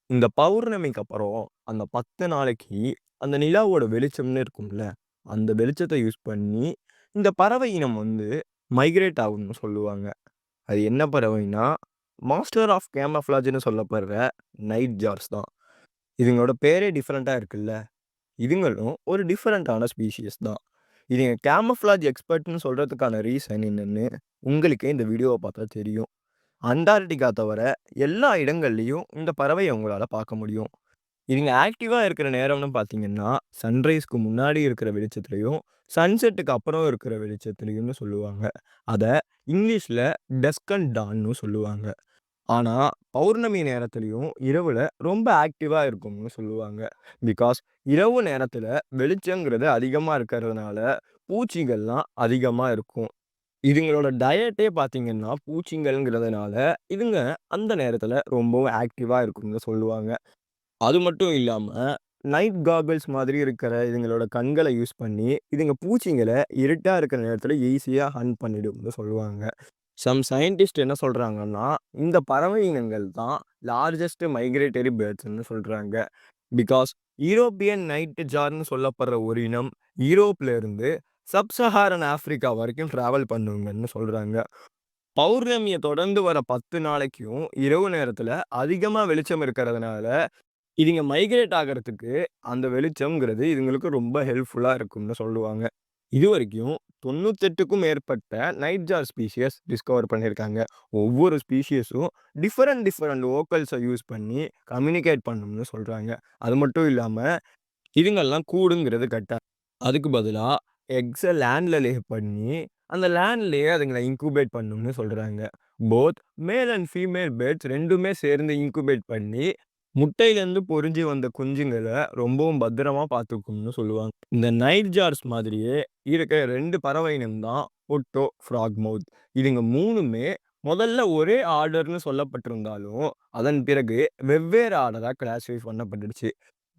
இந்த பௌர்ணமிக்கு அப்புறம் அந்த 10 நாளைக்கு அந்த நிலாவோட வெளிச்சம்னு இருக்கும்ல, அந்த வெளிச்சத்த யூஸ் பண்ணி இந்த பறவை இனம் வந்து மைக்ரேட் ஆகும்னு சொல்லுவாங்க. அது என்ன பறவைன்னா, மாஸ்டர் ஆஃப் கேமஃப்ளாஜ்ன்னு சொல்லப்படுற நைட் ஜார்ஸ் தான். இதுங்களோட பேரே டிஃபரெண்ட்டா இருக்குல்ல. இதுங்களும் ஒரு டிஃபரெண்ட்டான ஸ்பீஷிஸ் தான். இதுங்க கேமஃப்ளாஜ் எக்ஸ்பர்ட்ன்னு சொல்றதுக்கான ரீசன் என்னன்னு உங்களுக்கே இந்த வீடியோவ பார்த்தா தெரியும். அண்டார்டிகா தவிர எல்லா இடங்கள்லயும் இந்த பறவைய உங்களால பார்க்க முடியும். இதுங்க ஆக்டிவா இருக்கிற நேரம்னு பார்த்தீங்கன்னா, சன்ரைஸ்க்கு முன்னாடி இருக்கிற வெளிச்சத்திலயும், சன்செட்டுக்கு அப்புறம் இருக்கிற வெளிச்சத்திலயும்னு சொல்லுவாங்க. அத இங்கிலீஷ்ல டஸ்க் அண்ட் டான்னு சொல்லுவாங்க. ஆனா, பௌர்ணமி நேரத்திலயும் இரவுல ரொம்ப ஆக்டிவா இருக்கும்னு சொல்லுவாங்க. பிகாஸ் இரவு நேரத்தில வெளிச்சங்கிறது அதிகமா இருக்கிறதுனால, பூச்சிகள்லாம் அதிகமா இருக்கும். இதுங்களோட டயட்டே பார்த்தீங்கன்னா, பூச்சிங்கள்ங்கிறதுனால, இதுங்க அந்த நேரத்தில ரொம்பவும் ஆக்டிவா இருக்கும்னு சொல்லுவாங்க. அது மட்டும் இல்லாம, நைட் காகிள்ஸ் மாதிரி இருக்கிற இதுங்களோட கண்கள யூஸ் பண்ணி, இதுங்க பூச்சிங்கள இருட்டா இருக்கிற நேரத்தில ஈஸியா ஹண்ட் பண்ணிடும்னு சொல்லுவாங்க. சம் சயின்டிஸ்ட் என்ன சொல்றாங்கன்னா, இந்த பறவை இனங்கள் தான் லார்ஜஸ்ட் மைக்ரேட்டரி பேர்ட்ஸ்ன்னு சொல்றாங்க. பிகாஸ் யூரோப்பியன் நைட் ஜார்ன்னு சொல்லப்படுற ஒரு இனம், யூரோப்ல இருந்து சப் சஹாரன் ஆஃப்ரிக்கா வரைக்கும் டிராவல் பண்ணுங்கன்னு சொல்றாங்க. பௌர்ணமிய தொடர்ந்து வர 10 நாளைக்கும் இரவு நேரத்தில அதிகமா வெளிச்சம் இருக்கிறதுனால இதுங்க மைக்ரேட் ஆகுறதுக்கு அந்த வெளிச்சம்ங்கிறது இதுங்களுக்கு ரொம்ப ஹெல்ப்ஃபுல்லா இருக்கும்னு சொல்லுவாங்க. இதுவரைக்கும் 98க்கும் மேற்பட்ட நைட் ஜார் ஸ்பீஷிஸ் டிஸ்கவர் பண்ணியிருக்காங்க. ஒவ்வொரு ஸ்பீஷிஸும் டிஃபரெண்ட் டிஃபரெண்ட் வோக்கல்ஸ யூஸ் பண்ணி கம்யூனிகேட் பண்ணும்னு சொல்றாங்க. அது மட்டும் இல்லாம இதுங்கெல்லாம் கூடுங்கிறது கட்டாது. அதுக்கு பதிலா எக்ஸ லேண்ட்ல லே பண்ணி, அந்த லேண்ட்லயே அதுங்கள இன்குபேட் பண்ணும்னு சொல்றாங்க. Both male and female birds 2மே சேர்ந்து இன்குபேட் பண்ணி, முட்டையிலேருந்து பொரிஞ்சு வந்த குஞ்சுங்கள ரொம்பவும் பத்திரமா பார்த்துக்கும்னு சொல்லுவாங்க. இந்த நைட் ஜார்ஸ் மாதிரியே இருக்கிற 2 பறவை இனம் தான் ஒட்டோ, ஃப்ராக்மவுத். இதுங்க 3மே முதல்ல ஒரே ஆர்டர்ன்னு சொல்லப்பட்டிருந்தாலும், அதன் பிறகு வெவ்வேறு ஆர்டரா கிளாஸிஃபை பண்ணப்பட்டுடுச்சு.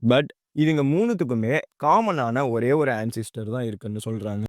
பட் இதுங்க 3த்துக்குமே காமனான ஒரே ஒரு ஆன்சிஸ்டர் தான் இருக்குன்னு சொல்றாங்க.